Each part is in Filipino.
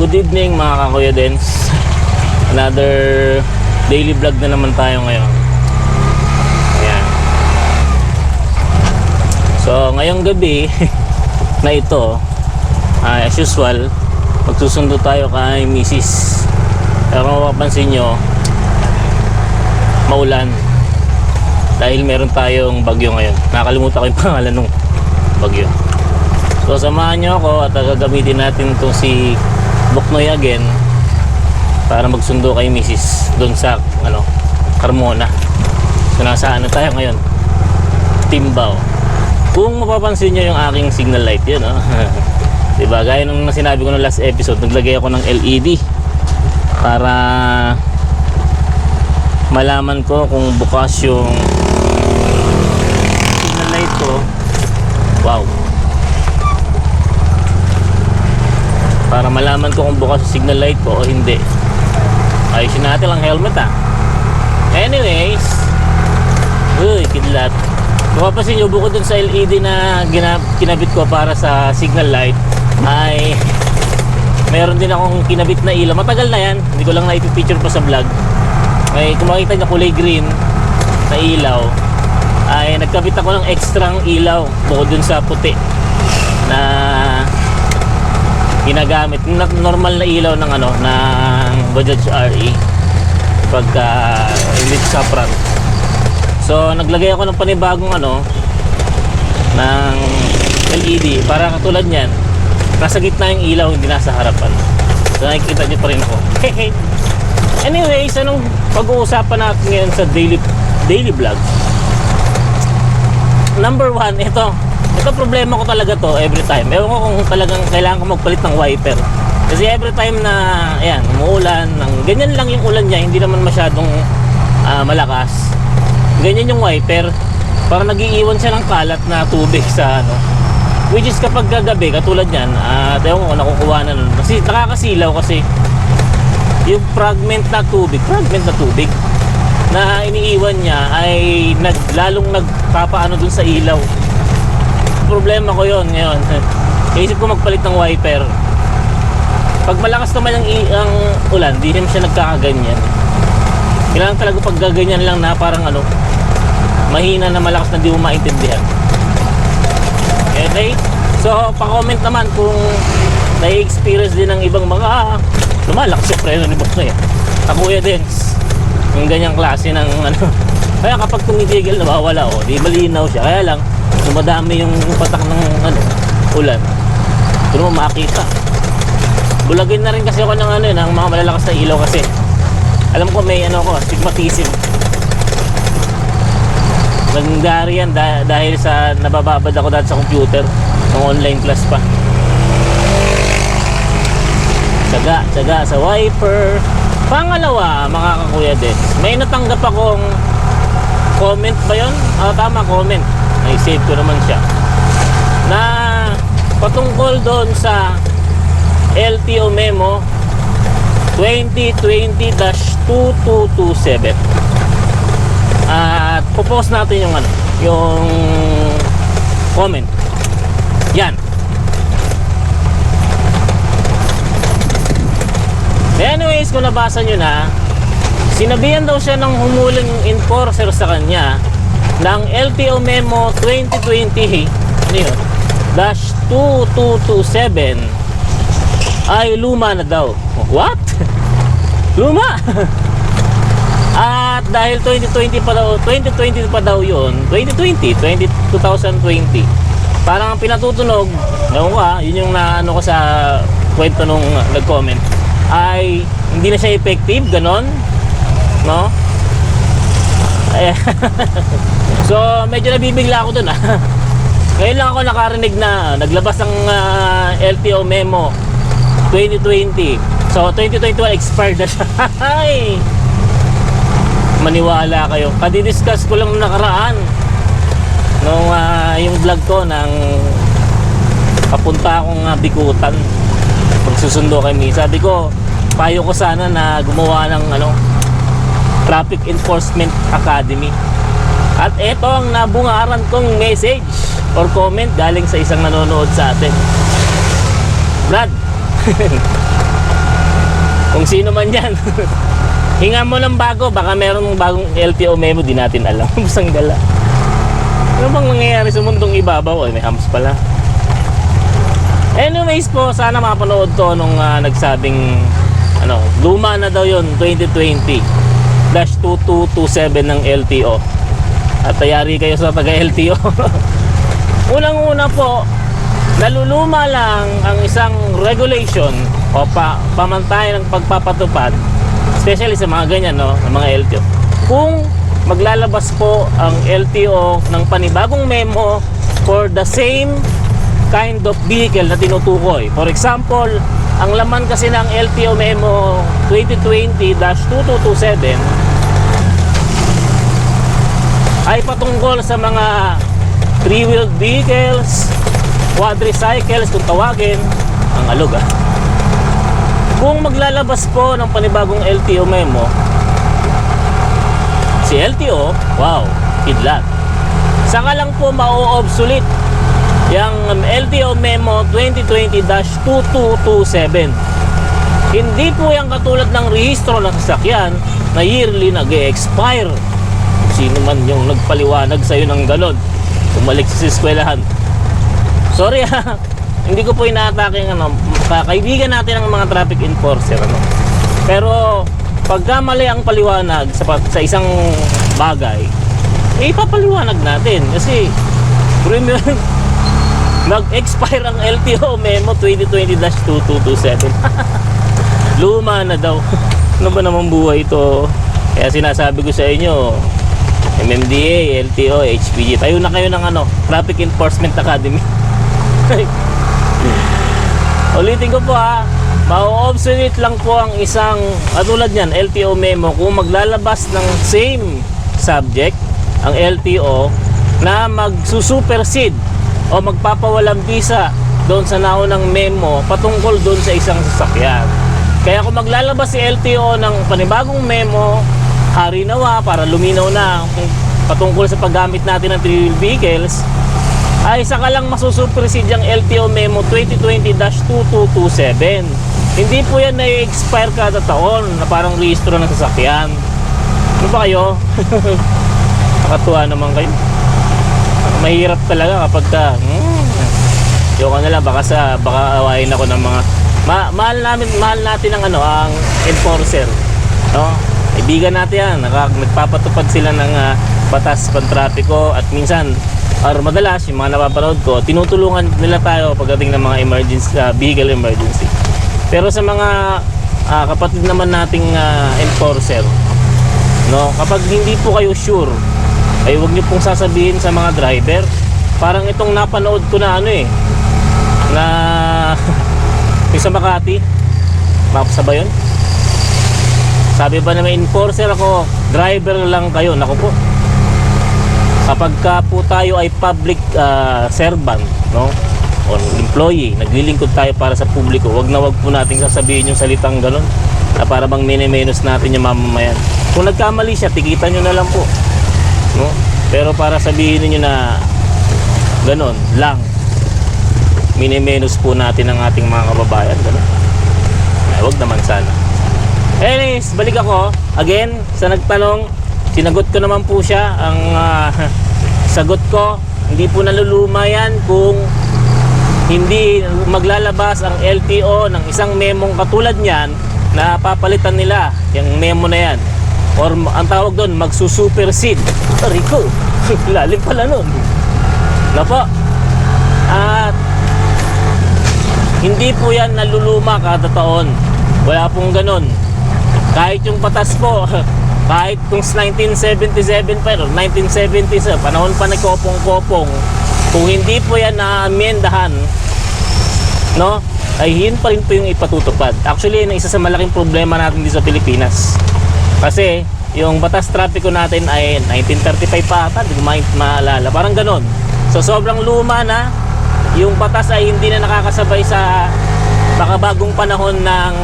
Good evening mga kakuya Dens. Another daily vlog na naman tayo ngayon. Ayan. So ngayong gabi na ito, as usual, magsusundo tayo kay Mrs. Pero kung mapapansin nyo, maulan dahil meron tayong bagyo ngayon. Nakalimutan ko yung pangalan ng bagyo. So samahan nyo ako at gagamitin natin itong si Buknoy again para magsundo kay Mrs. doon sa Carmona. So nasa tayo ngayon, Timbao. Kung mapapansin nyo yung aking signal light yun, diba, gaya nung sinabi ko ng last episode, naglagay ako ng LED para malaman ko kung bukas yung signal light ko. Wow. Para malaman ko kung bukas yung signal light ko o hindi. Ayusin natin lang helmet Anyways, uy, kidlat. Mapapansin nyo, bukod dun sa LED na kinabit ko para sa signal light, ay meron din akong kinabit na ilaw. Matagal na yan, hindi ko lang na-picture pa sa vlog. Ay, kung makita nyo kulay green na ilaw, ay nagkabit ako ng extrang ilaw bukod dun sa puti na ginagamit, normal na ilaw ng ng Bajaj RE pagka hindi sa front. So naglagay ako ng panibagong ng LED para katulad niyan, nasa gitna yung ilaw, hindi nasa harapan. So nakikita niyo pa rin ako. Anyways, anong pag-uusapan natin ngayon sa daily vlog? Number one, ito problema ko talaga to every time. Ewan ko kung talagang kailangan ko magpalit ng wiper. Kasi every time na ayan, umuulan, ganyan lang yung ulan niya, hindi naman masyadong malakas. Ganyan yung wiper, parang nag-iiwan siya ng kalat na tubig sa which is kapag gagabi, katulad yan, ewan ko, nakukuha na nun. Kasi nakakasilaw kasi yung fragment na tubig na iniiwan niya ay lalong nagpapaano dun sa ilaw. Problema ko yon ngayon. Naisip ko magpalit ng wiper. Pag malakas naman ang ulan, di naman siya nagkakaganyan. Kailangan talaga pag gaganyan lang na parang mahina na malakas na di mo maintindihan. Okay? So, pa-comment naman kung na-experience din ng ibang mga lumalakas yung preno ni Buknoy. Kakuya Dens, yung ganyang klase ng Kaya kapag tumitigil, nawawala di malinaw siya. Kaya lang dumadami yung patak ng ulan. Doon mo makita. Bulagin na rin kasi ako ng ng mga malalakas na ilaw kasi alam ko may astigmatism. Nangyari yan dahil sa nabababad ako dati sa computer ng online class pa. Tsaga sa wiper. Pangalawa, mga kakuya din, may natanggap akong comment ba yun? Tama, comment. Ay-save ko naman siya na patungkol doon sa LTO Memo 2020-2227. At popost natin yung comment. Yan. Anyways, kung nabasa nyo na, sinabihan daw siya ng humuling enforcer sa kanya ng LTO Memo 2020-2227 ay luma na daw. What? Luma? At dahil 2020 pa daw yun, 2020, parang pinatutunog, yun yung ko sa kwento nung nag-comment, ay hindi na siya effective, ganon, no? So medyo nabibigla ako dun Ngayon lang ako nakarinig na naglabas ng LTO Memo 2020. So 2021 expired na siya. Maniwala kayo. Kadidiscuss ko lang nakaraan nung yung vlog ko ng papunta akong Bikutan, magsusundo kami. Sabi ko, payo ko sana na gumawa ng Traffic Enforcement Academy. At ito ang nabungaran kong message or comment galing sa isang nanonood sa atin. Brad, Kung sino man yan. Hinga mo ng bago, baka meron bagong LTO memo, di natin alam. Busang gala. Ano bang mangyayari sa mundong ibabaw? May hams pala. Anyways po, sana mapanood to nung nagsabing luma na daw yun, 2020-2227 ng LTO. At tayari kayo sa taga-LTO. Unang-una po, naluluma lang ang isang regulation o pamantayan ng pagpapatupad, especially sa mga ganyan, ng mga LTO. Kung maglalabas po ang LTO ng panibagong memo for the same kind of vehicle na tinutukoy. For example, ang laman kasi ng LTO memo 2020-2227 ay patungkol sa mga three-wheeled vehicles, quadricycles kung tawagin, ang alog Kung maglalabas po ng panibagong LTO memo, si LTO, wow, kidlat. Saka lang po ma-obsolete yung LTO memo 2020-2227. Hindi po yung katulad ng rehistro ng sasakyan na yearly nag-e-expire. Sino man yung nagpaliwanag sa'yo ng galon, bumalik sa eskwelahan. Sorry hindi ko po inaatake ng kaibigan natin ang mga traffic enforcer. Pero pagka mali ang paliwanag sa isang bagay, ipapaliwanag natin. Kasi nag-expire ang LTO memo 2020-2227. Luma na daw. Ano ba naman buhay ito? Kaya sinasabi ko sa inyo, MMDA, LTO, HPG, tayo na kayo ng Traffic Enforcement Academy. Ulitin ko po ma-obsolete lang po ang isang katulad niyan, LTO memo, kung maglalabas ng same subject ang LTO na magsusupersede o magpapawalang bisa doon sa naunang memo patungkol doon sa isang sasakyan. Kaya kung maglalabas si LTO ng panibagong memo, hari nawa para luminaw na kung patungkol sa paggamit natin ng three-wheel vehicles, ay saka lang masusupersede ang LTO memo 2020-2227. Hindi po yan na-expire kada taon na parang rehistro ng sasakyan. Ano ba kayo? Nakatuwa naman kayo. Mahirap talaga kapag joke na lang, baka awayin ako ng mga mahal natin ang ang enforcer, kaibigan natin yan. Nagpapatupad sila ng batas pantrapiko at minsan or madalas yung mga napapanood ko, tinutulungan nila tayo pagdating ng mga emergency, vehicle emergency. Pero sa mga kapatid naman nating enforcer, kapag hindi po kayo sure, ay huwag nyo pong sasabihin sa mga driver. Parang itong napanood ko na na sa Makati, mapsa ba yun? Sabi ba na may enforcer ako, driver lang kayo. Naku po, kapag po tayo ay public servant, o employee, naglilingkod tayo para sa publiko, wag po nating sasabihin yung salitang gano'n na para bang minimenos natin yung mamamayan. Kung nagkamali siya, tikitan nyo na lang po, pero para sabihin niyo na gano'n lang, minimenos po natin ang ating mga kababayan, gano'n. Ay, wag naman sana. Anyways, balik ako again sa nagtanong. Sinagot ko naman po siya. Ang sagot ko, hindi po naluluma yan kung hindi maglalabas ang LTO ng isang memong katulad niyan na papalitan nila yung memo na yan, or ang tawag doon, magsusupersede. Rico, lalim pala nun. Po. At hindi po yan naluluma kada taon. Wala pong ganun. Kahit yung batas po, kahit kung 1977 pa, 1970s, panahon pa nagkopong-kopong, kung hindi po yan na-amendahan, ay yun pa rin po yung ipatutupad. Actually, yun ang isa sa malaking problema natin dito sa Pilipinas. Kasi yung batas trapiko natin ay 1935 pa ata, hindi ko maalala, parang ganon. So sobrang luma na. Yung batas ay hindi na nakakasabay sa baka bagong panahon ng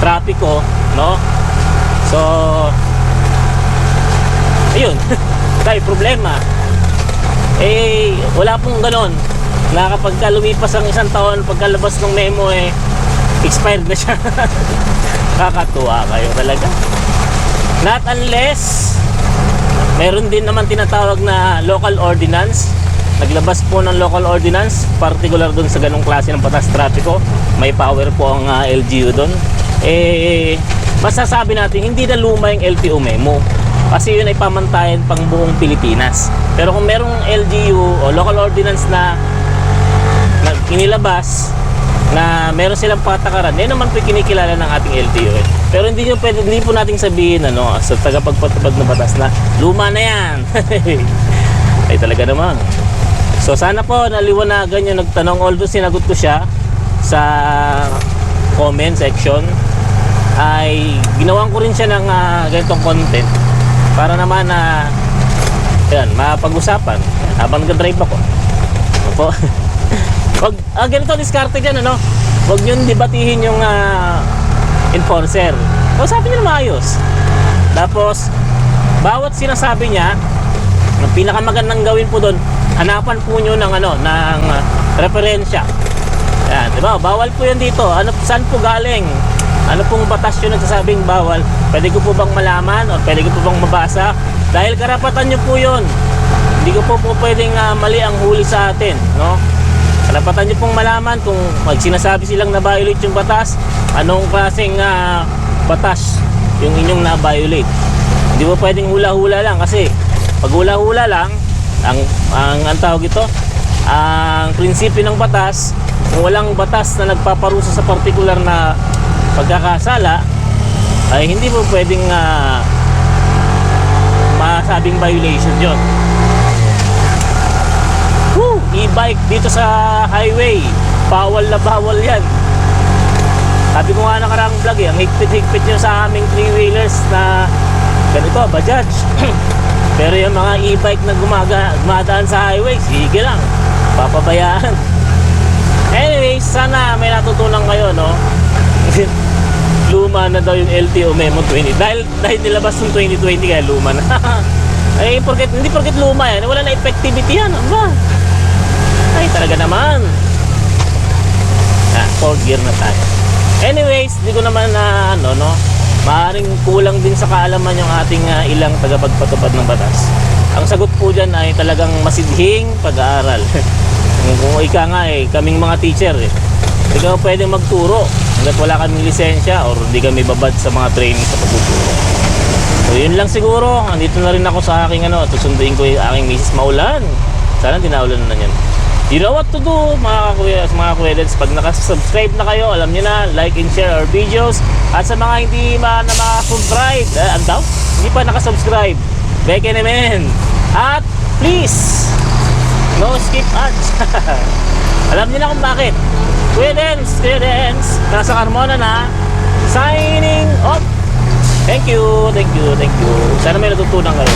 trapiko, so ayun. Tayo problema wala pong ganon na kapag lumipas ang isang taon, pagkalabas ng memo expired na siya. Kakatuwa kayo talaga. Not unless meron din naman tinatawag na local ordinance. Naglabas po ng local ordinance, particular doon sa ganong klase ng batas trapiko. May power po ang LGU doon. Masasabi natin, hindi na luma yung LTO memo. Kasi yun ay pamantayan pang buong Pilipinas. Pero kung merong LGU o local ordinance na inilabas, na meron silang patakaran, yan naman po kinikilala ng ating LTO. Pero hindi po nating sabihin sa tagapagpatupad ng batas na luma na yan. Ay talaga naman. So sana po naliwanagan yung nagtanong, although sinagot ko siya sa comment section, ay ginawan ko rin siya ng ganitong content para naman na mapag-usapan habang nag-drive ako. Opo. Ganito diskarte dyan, huwag nyo debatihin yung enforcer. Usapin nyo na maayos. Tapos bawat sinasabi niya, ang pinakamagandang gawin po doon, hanapan po nyo ng referensya. Yan, diba? Bawal po yan dito. Saan po galing? Ano pong batas yun nagsasabing bawal? Pwede ko po bang malaman o pwede ko po bang mabasa? Dahil karapatan nyo po yun. Hindi ko po pwedeng mali ang huli sa atin, no? Karapatan nyo pong malaman kung sinasabi silang na-violate yung batas, anong klaseng batas yung inyong na-violate. Hindi po pwedeng hula-hula lang kasi pag hula-hula lang, ang tawag ito, ang prinsipyo ng batas, kung walang batas na nagpaparusa sa partikular na pagkakasala, ay hindi po pwedeng masabing violation yun. E-bike dito sa highway, bawal na bawal yan. Sabi ko nga nakarang vlog ang higpit-higpit nyo sa aming 3-wheelers na ganito, Bajaj. Pero yung mga e-bike na gumadaan sa highway, sige lang, papabayaan. Anyways, sana may natutunan kayo, no? Luma na daw yung LTO Memo 20 dahil nilabas ng 2020 kaya luma na. Ay, hindi porket luma yan, wala na effectivity yan. Ano ba? Ay, talaga naman. 4th gear na tayo. Anyways, di ko naman maaaring kulang din sa kaalaman yung ating ilang tagapagpatupad ng batas. Ang sagot po dyan ay talagang masidhing pag-aaral. Kung ika nga kaming mga teacher hindi kami pwedeng magturo hanggat wala kaming lisensya or hindi kami babad sa mga training sa pagtuturo. So yun lang siguro. Andito na rin ako sa aking tusunduin ko yung aking misis maulan. Sana dinaulan na yan. You know what to do mga kuya-dads. Pag nakasubscribe na kayo, alam niyo na, like and share our videos. At sa mga hindi na makasubscribe, hindi pa nakasubscribe, beke naman. At please, no skip ads. Alam niyo na kung bakit. Kuya Dance, nasa Carmona na, signing off. Thank you. Sana may natutunan kayo.